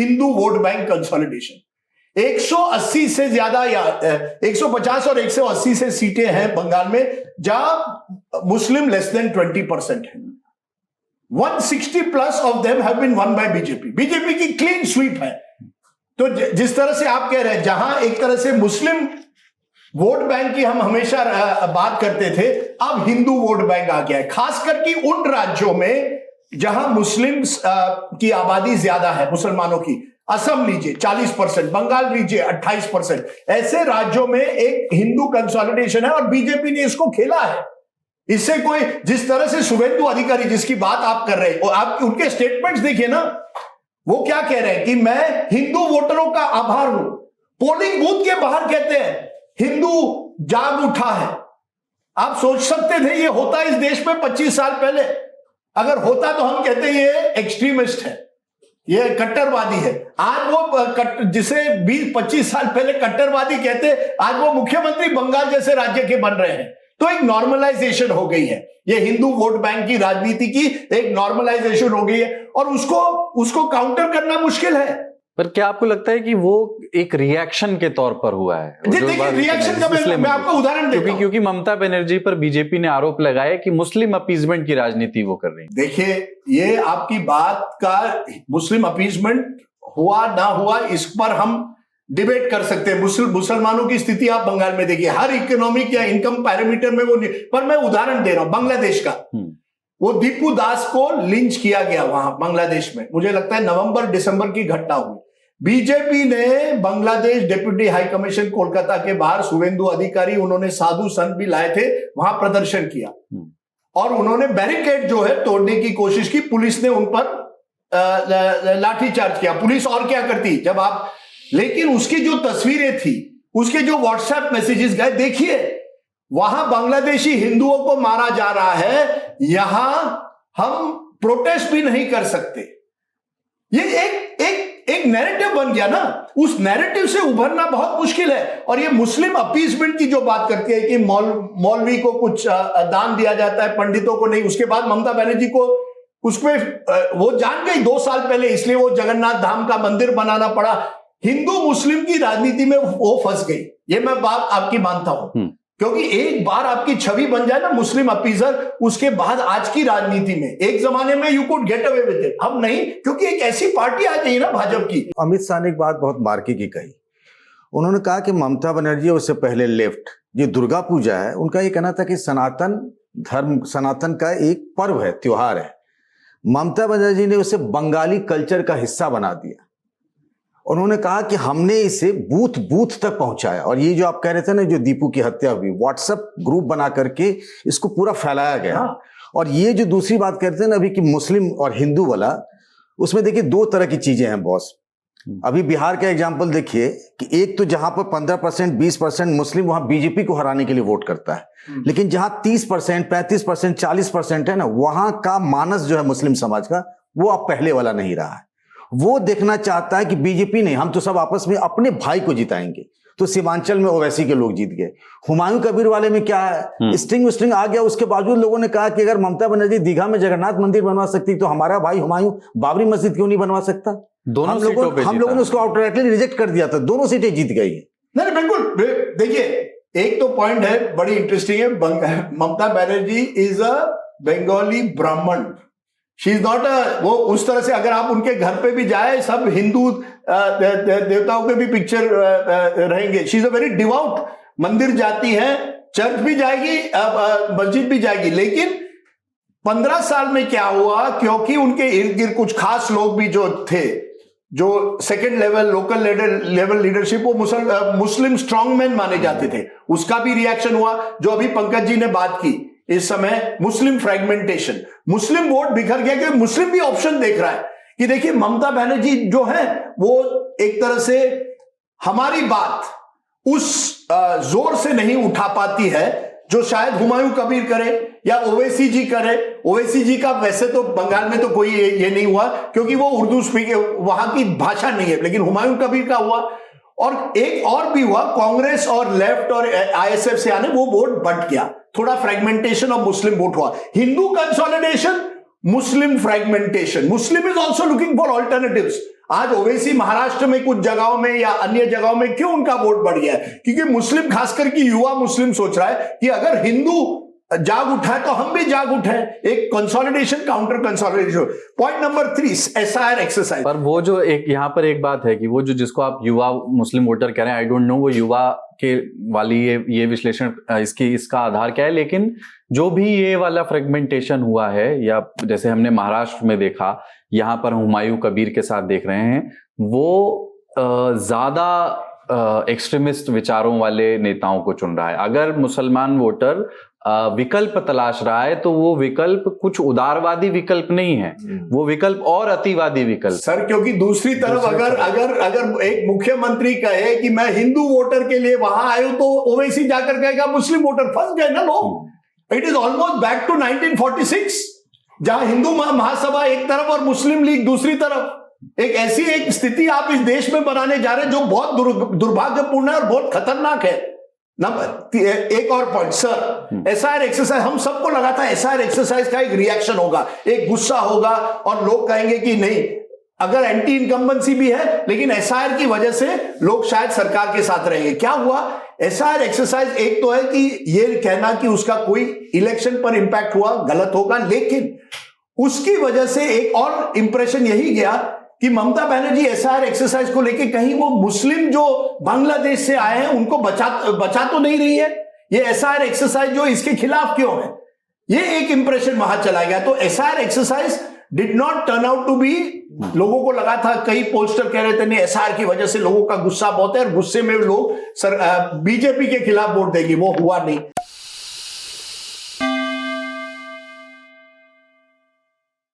Hindu vote bank consolidation. 180 से ज्यादा या 150 और 180 से सीटें हैं बंगाल में जहां मुस्लिम लेस देन 20% है। 160 plus of them have been won by BJP. BJP की क्लीन स्वीप है। तो जिस तरह से आप कह रहे हैं, जहां एक तरह से मुस्लिम वोट बैंक की हम हमेशा बात करते थे, अब हिंदू वोट बैंक आ गया है, खास करके उन राज्यों में जहां मुस्लिम्स की आबादी ज्यादा है, मुसलमानों की। असम लीजिए 40%, बंगाल लीजिए 28%। ऐसे राज्यों में एक हिंदू कंसोलिडेशन है और बीजेपी ने इसको खेला है। इससे कोई, जिस तरह से शुभेंदु अधिकारी जिसकी बात आप कर रहे हैं, आप उनके स्टेटमेंट्स देखिए ना, वो क्या कह रहे हैं कि मैं हिंदू वोटरों का आभार हूं। पोलिंग बूथ के बाहर कहते हैं हिंदू जाग उठा है। आप सोच सकते थे ये होता इस देश में 25 साल पहले? अगर होता तो हम कहते ये एक्सट्रीमिस्ट है, ये कट्टरवादी है। आज वो जिसे 20-25 साल पहले कट्टरवादी कहते, आज वो मुख्यमंत्री बंगाल जैसे राज्य के बन रहे हैं। तो एक नॉर्मलाइजेशन हो गई है, ये हिंदू वोट बैंक की राजनीति की एक नॉर्मलाइजेशन हो गई है और उसको काउंटर करना मुश्किल है। पर क्या आपको लगता है कि वो एक रिएक्शन के तौर पर हुआ है? देखिए रिएक्शन का मैं आपको उदाहरण देता हूं। क्योंकि ममता बनर्जी पर बीजेपी ने आरोप लगाया कि मुस्लिम अपीजमेंट की राजनीति वो कर रही है। देखिए, ये आपकी बात का मुस्लिम अपीजमेंट हुआ ना हुआ इस पर हम डिबेट कर सकते हैं। मुसलमानों की स्थिति आप बंगाल में देखिए, हर इकोनॉमिक या इनकम पैरामीटर में वो नहीं। पर मैं उदाहरण दे रहा हूं बांग्लादेश का। वो दीपू दास को लिंच किया गया वहां बांग्लादेश में, मुझे लगता है नवंबर-दिसंबर की घटना हुई। बीजेपी ने Bangladesh deputy high commission Kolkata के बाहर शुभेंदु अधिकारी, उन्होंने साधु संत भी लाए थे, वहां प्रदर्शन किया और उन्होंने बैरिकेड जो है तोड़ने की कोशिश की। पुलिस ने उन पर लाठीचार्ज किया। पुलिस और क्या करती जब आप, लेकिन उसकी जो तस्वीरें थी, उसके जो व्हाट्सएप मैसेजेस गए, देखिए वहां बांग्लादेशी हिंदुओं को मारा जा रहा है, यहां हम प्रोटेस्ट भी नहीं कर सकते। ये एक नैरेटिव बन गया ना, उस नैरेटिव से उभरना बहुत मुश्किल है। और ये मुस्लिम अपीजमेंट की जो बात करती है कि मौलवी को कुछ दान दिया जाता है, पंडितों को नहीं। उसके बाद ममता बनर्जी को उसमें वो जान गई 2 साल पहले, इसलिए वो जगन्नाथ धाम का मंदिर बनाना पड़ा। हिंदू मुस्लिम की राजनीति में वो फंस गई, ये मैं बात आपकी मानता हूं। क्योंकि एक बार आपकी छवि बन जाए ना मुस्लिम अपीजर, उसके बाद आज की राजनीति में, एक जमाने में you could get away with it, अब नहीं, क्योंकि एक ऐसी पार्टी आ गई ना भाजपा की। अमित शाह ने एक बात बहुत मार्के की कही। उन्होंने कहा कि ममता बनर्जी उससे पहले लेफ्ट, जो दुर्गा पूजा है, उनका ये कहना था कि सनातन धर्म, सनातन का एक पर्व है, त्योहार है। ममता बनर्जी ने उसे बंगाली कल्चर का हिस्सा बना दिया। उन्होंने कहा कि हमने इसे बूथ बूथ तक पहुंचाया। और ये जो आप कह रहे थे ना, जो दीपू की हत्या हुई, व्हाट्सएप ग्रुप बना करके इसको पूरा फैलाया गया। हाँ। और ये जो दूसरी बात कहते हैं ना अभी कि मुस्लिम और हिंदू वाला, उसमें देखिए 2 तरह की चीजें हैं बॉस। अभी बिहार का एग्जाम्पल देखिए कि एक तो जहां पर 15% 20% मुस्लिम वहां बीजेपी को हराने के लिए वोट करता है, लेकिन जहां 30% 35% 40% है ना, वहां का मानस जो है मुस्लिम समाज का, वो अब पहले वाला नहीं रहा है। वो देखना चाहता है कि बीजेपी नहीं, हम तो सब आपस में अपने भाई को जिताएंगे। तो सीमांचल में ओवैसी के लोग जीत गए। हुमायूं कबीर वाले में क्या है, स्ट्रिंग आ गया। उसके बावजूद लोगों ने कहा कि अगर ममता बनर्जी दीघा में जगन्नाथ मंदिर बनवा सकती तो हमारा भाई हुमायूं बाबरी मस्जिद क्यों नहीं बनवा सकता? हम लोगों ने उसको आउटराइटली रिजेक्ट कर दिया था। दोनों सीटें जीत गई है। नहीं बिल्कुल। देखिए, एक तो पॉइंट है बड़ी इंटरेस्टिंग है, ममता बनर्जी इज अ बंगाली ब्राह्मण। शी इज नॉट वो उस तरह से, अगर आप उनके घर पे भी जाए, सब हिंदू देवताओं के भी पिक्चर रहेंगे। She is a very devout, मंदिर जाती है, चर्च भी जाएगी, मस्जिद भी जाएगी। लेकिन 15 साल में क्या हुआ, क्योंकि उनके इर्द गिर्द कुछ खास लोग भी जो थे, जो second level local level leadership, वो मुस्लिम स्ट्रॉन्गमैन माने जाते थे, उसका भी रिएक्शन हुआ। जो अभी पंकज जी ने बात की, इस समय मुस्लिम फ्रेगमेंटेशन, मुस्लिम वोट बिखर गया, क्योंकि मुस्लिम भी ऑप्शन देख रहा है कि देखिए ममता बनर्जी जो है वो एक तरह से हमारी बात उस जोर से नहीं उठा पाती है जो शायद हुमायूं कबीर करे या ओवैसी जी करे। ओवैसी जी का वैसे तो बंगाल में तो कोई ये नहीं हुआ, क्योंकि वो उर्दू स्पीकर, वहां की भाषा नहीं है, लेकिन हुमायूं कबीर का हुआ। और एक और भी हुआ, कांग्रेस और लेफ्ट और आईएसएफ से आने, वो वोट बंट गया, थोड़ा फ्रेगमेंटेशन ऑफ मुस्लिम वोट हुआ। Hindu consolidation, Muslim fragmentation. Muslim is also looking for alternatives. आज ओवैसी महाराष्ट्र में कुछ जगहों में या अन्य जगहों में क्यों उनका वोट बढ़ गया है? क्योंकि मुस्लिम, खासकर की युवा मुस्लिम सोच रहा है कि अगर हिंदू जाग उठा है तो हम भी जाग उठे। एक consolidation, counter consolidation. Point number 3, SIR exercise. पर वो जो एक यहाँ पर एक बात है कि वो जो जिसको आप युवा मुस्लिम वोटर कह रहे हैं, आई डोंट नो वो युवा के वाली ये विश्लेषण इसका आधार क्या है, लेकिन जो भी ये वाला फ्रेगमेंटेशन हुआ है, या जैसे हमने महाराष्ट्र में देखा, यहाँ पर हुमायूं कबीर के साथ देख रहे हैं, वो ज्यादा एक्सट्रीमिस्ट विचारों वाले नेताओं को चुन रहा है। अगर मुसलमान वोटर विकल्प तलाश रहा है तो वो विकल्प कुछ उदारवादी विकल्प नहीं है, वो विकल्प और अतिवादी विकल्प। सर, क्योंकि दूसरी तरफ अगर एक मुख्यमंत्री कहे कि मैं हिंदू वोटर के लिए वहां आया हूं, तो ओवैसी जाकर कहेगा मुस्लिम वोटर। फंस गए ना लोग। It is almost back to 1946, जहां हिंदू महासभा एक तरफ और मुस्लिम लीग दूसरी तरफ। ऐसी एक स्थिति आप इस देश में बनाने जा रहे हैं जो बहुत दुर्भाग्यपूर्ण है और बहुत खतरनाक है। नंबर एक और पॉइंट सर, एसआईआर एक्सरसाइज, हम सबको लगा था एसआईआर एक्सरसाइज का एक रिएक्शन होगा, एक गुस्सा होगा और लोग कहेंगे कि नहीं, अगर एंटी इनकम्बेंसी भी है लेकिन एसआईआर की वजह से लोग शायद सरकार के साथ रहेंगे। क्या हुआ? एसआईआर एक्सरसाइज एक तो है कि ये कहना कि उसका कोई इलेक्शन पर इंपैक्ट हुआ, गलत होगा, लेकिन उसकी वजह से एक और इंप्रेशन यही गया कि ममता बनर्जी एसआईआर एक्सरसाइज को लेके कहीं वो मुस्लिम जो बांग्लादेश से आए हैं उनको बचा तो नहीं रही है। ये एसआईआर एक्सरसाइज जो इसके खिलाफ क्यों है, ये एक इंप्रेशन वहां चला गया। तो SIR exercise did not turn out to be, लोगों को लगा था, कई पोस्टर कह रहे थे नहीं एसआईआर की वजह से लोगों का गुस्सा बहुत है और गुस्से में लोग बीजेपी के खिलाफ वोट देंगे, वो हुआ नहीं।